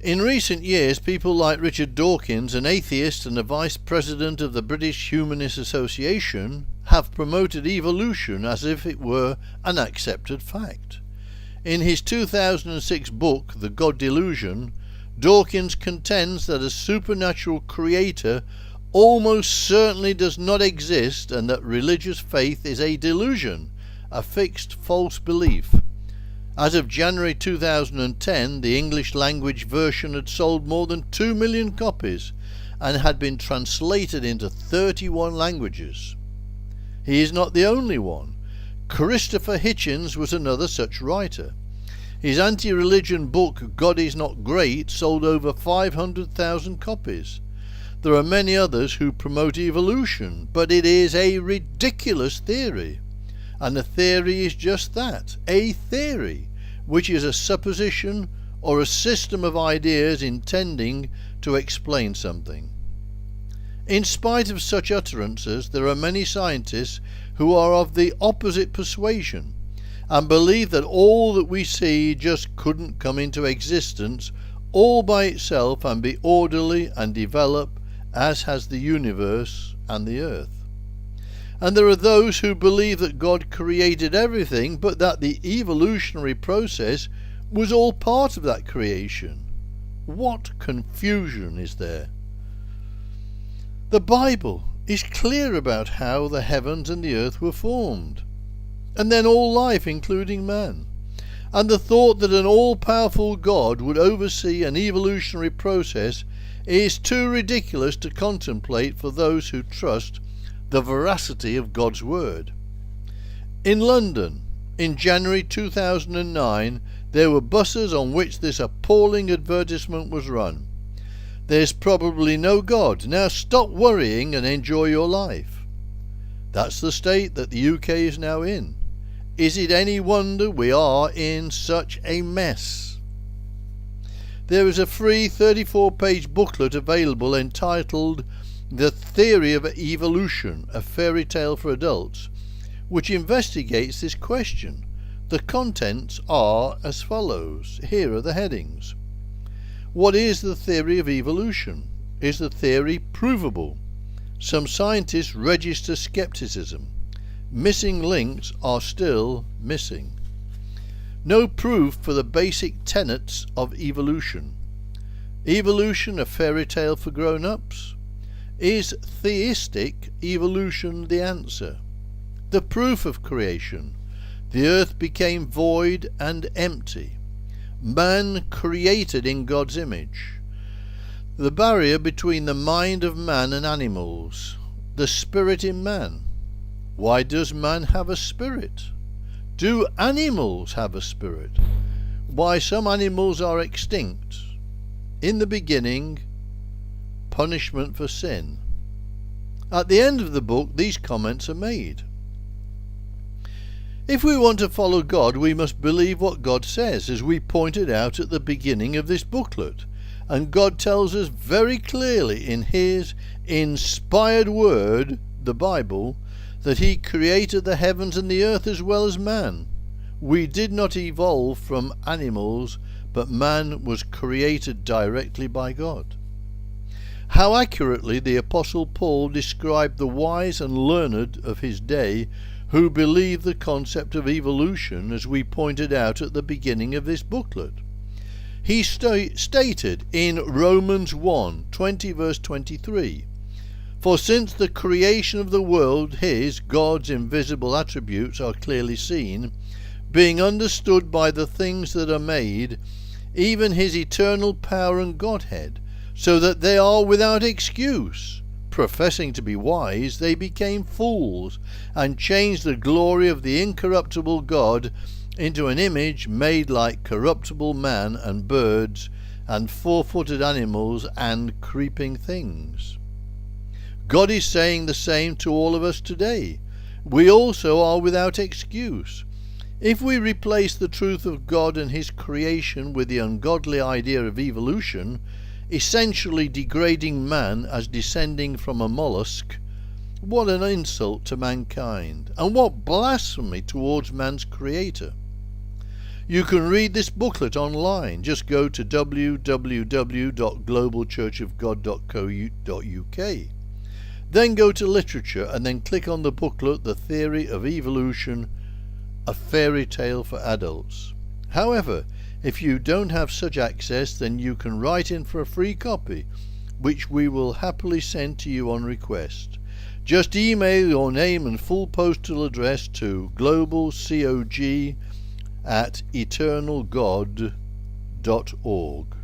In recent years, people like Richard Dawkins, an atheist and a vice president of the British Humanist Association, have promoted evolution as if it were an accepted fact. In his 2006 book, The God Delusion, Dawkins contends that a supernatural creator almost certainly does not exist and that religious faith is a delusion, a fixed false belief. As of January 2010, the English language version had sold more than 2 million copies and had been translated into 31 languages. He is not the only one. Christopher Hitchens was another such writer. His anti-religion book God Is Not Great sold over 500,000 copies. There are many others who promote evolution, but it is a ridiculous theory. And a theory is just that, a theory, which is a supposition or a system of ideas intending to explain something. In spite of such utterances, there are many scientists who are of the opposite persuasion and believe that all that we see just couldn't come into existence all by itself and be orderly and develop as has the universe and the earth. And there are those who believe that God created everything, but that the evolutionary process was all part of that creation. What confusion is there? The Bible is clear about how the heavens and the earth were formed, and then all life, including man. And the thought that an all-powerful God would oversee an evolutionary process is too ridiculous to contemplate for those who trust the veracity of God's word. In London, in January 2009, there were buses on which this appalling advertisement was run. There's probably no God. Now stop worrying and enjoy your life. That's the state that the UK is now in. Is it any wonder we are in such a mess? There is a free 34-page booklet available entitled The Theory of Evolution, a Fairy Tale for Adults, which investigates this question. The contents are as follows. Here are the headings. What is the theory of evolution? Is the theory provable? Some scientists register skepticism. Missing links are still missing. No proof for the basic tenets of evolution. Evolution a fairy tale for grown-ups? Is theistic evolution the answer? The proof of creation. The earth became void and empty. Man created in God's image. The barrier between the mind of man and animals. The spirit in man. Why does man have a spirit? Do animals have a spirit? Why some animals are extinct? In the beginning, punishment for sin. At the end of the book, these comments are made. If we want to follow God, we must believe what God says, as we pointed out at the beginning of this booklet. And God tells us very clearly in His inspired word, the Bible, that He created the heavens and the earth as well as man. We did not evolve from animals, but man was created directly by God. How accurately the Apostle Paul described the wise and learned of his day who believed the concept of evolution, as we pointed out at the beginning of this booklet. He stated in Romans 1:20 verse 23, For since the creation of the world His, God's invisible attributes are clearly seen, being understood by the things that are made, even His eternal power and Godhead, so that they are without excuse. Professing to be wise, they became fools, and changed the glory of the incorruptible God into an image made like corruptible man and birds and four-footed animals and creeping things. God is saying the same to all of us today. We also are without excuse. If we replace the truth of God and His creation with the ungodly idea of evolution, essentially degrading man as descending from a mollusk, what an insult to mankind, and what blasphemy towards man's creator. You can read this booklet online. Just go to www.globalchurchofgod.co.uk. Then go to literature and then click on the booklet The Theory of Evolution, a Fairy Tale for Adults. However, if you don't have such access, then you can write in for a free copy, which we will happily send to you on request. Just email your name and full postal address to globalcog@eternalgod.org.